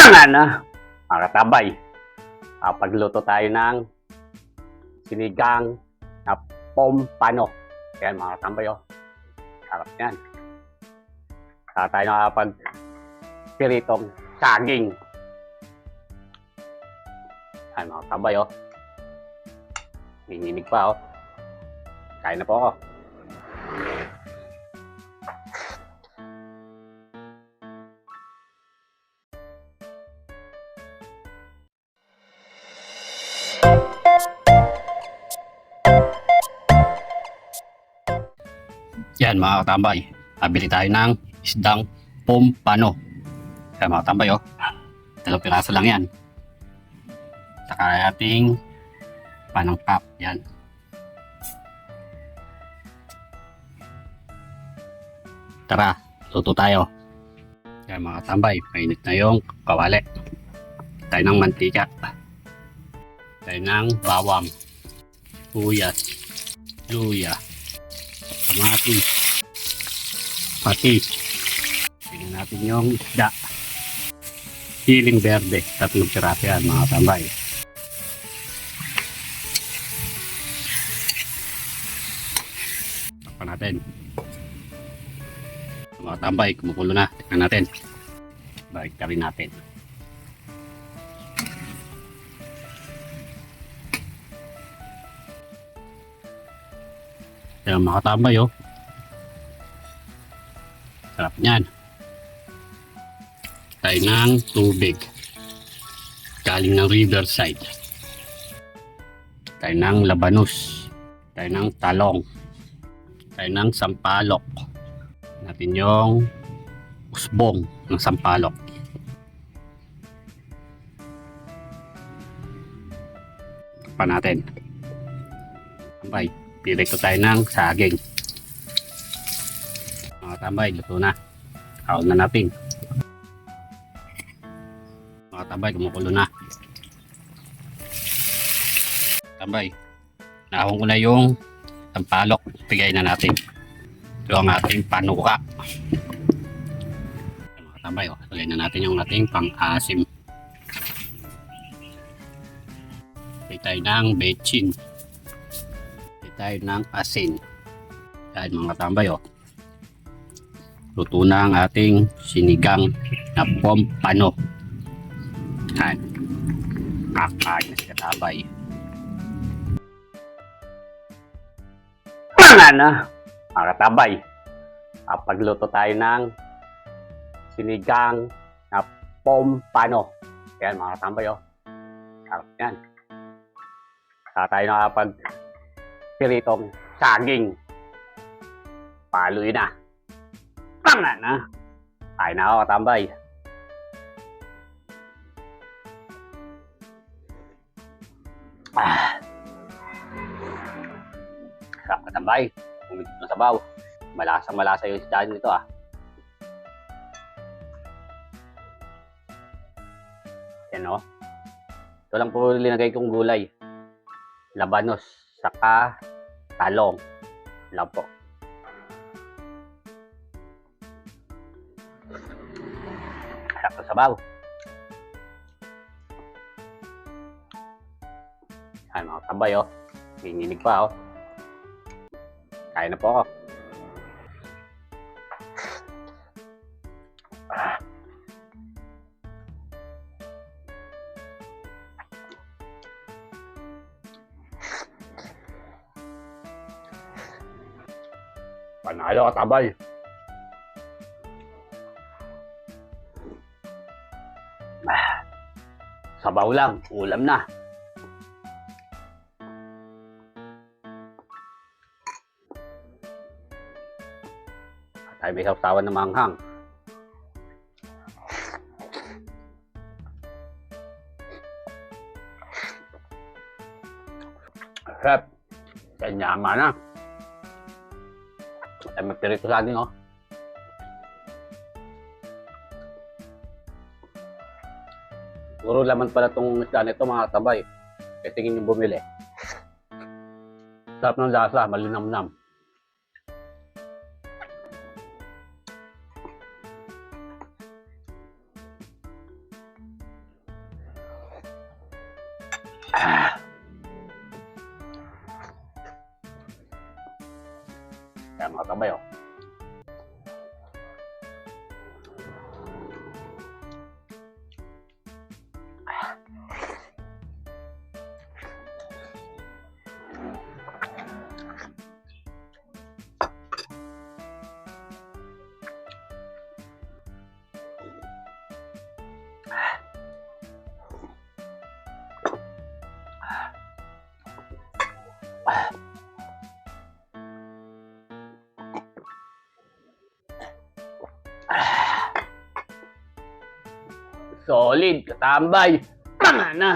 Ano, mga katabay, pagluto tayo ng sinigang na pompano. Yan mga katabay, oh. Sarap yan. Saka tayo nakapag-piritong saging. Yan mga katabay, oh. Nininig pa, oh. Kain na po ako. Yan mga katambay, nabili tayo ng isdang pompano. Yan mga katambay, oh. 2 piraso lang yan. Saka ating panangkap. Yan. Tara, luto tayo. Yan mga katambay, mainit na yung kawali. Tayo ng mantika. Tayo ng bawang, sibuyas, luya, kamatis, pati. Tingnan natin yung isda. Siling berde, 3 piraso yan mga tambay. Takpan natin. Mga tambay, kumukulo na. Tingnan natin. Balik ka rin natin. Yan mga tambay, oh. Sarap niyan. Tayo ng tubig. Galing ng riverside. Tayo ng labanus. Tayo ng talong. Tayo ng sampalok. Natin yung usbong ng sampalok. Takpan natin. Tambay. Pirito tayo ng saging. Mga tambay, luto na. Kaon na natin. Mga tambay, kumukulo na. Tambay, naahon ko na yung sampalok. Pigay na natin. Ito ang ating panuka. Mga tambay, oh. Lagay na natin yung ating pang-asim. Pigay tayo ng bechin. Tayo ng asin. Yan mga tambay, oh. Luto na ang ating sinigang na pompano. Yan. Kakain na si katambay. Ano, mga katambay, pagluto tayo ng sinigang na pompano. Yan mga katambay, oh. Sarap yan. Saka tayo piritong saging. Paloy na. Pangan na. Kain na ako katambay. Sarap katambay. Umigit na sabaw. Malasang malasa yung isda nito, ah. Yan, oh. Ito lang po linagay kong gulay. Labanos. Saka talong lang po. Sarap ng sabaw. Yan mga tambay, oh. Nininig pa, oh. Kain na po ako. Panalo katabay. Sabaw lang, ulam na. Tayo may sausawan na manghang. Sarap. Kanyama na. Ay magpirito saging, oh. Puro laman pala itong isda nito mga katabay. Kaya tingin yung bumili. Sarap ng lasa, malinamnam. Kaya mga tambay, oh. Solid, katambay. Tanga na.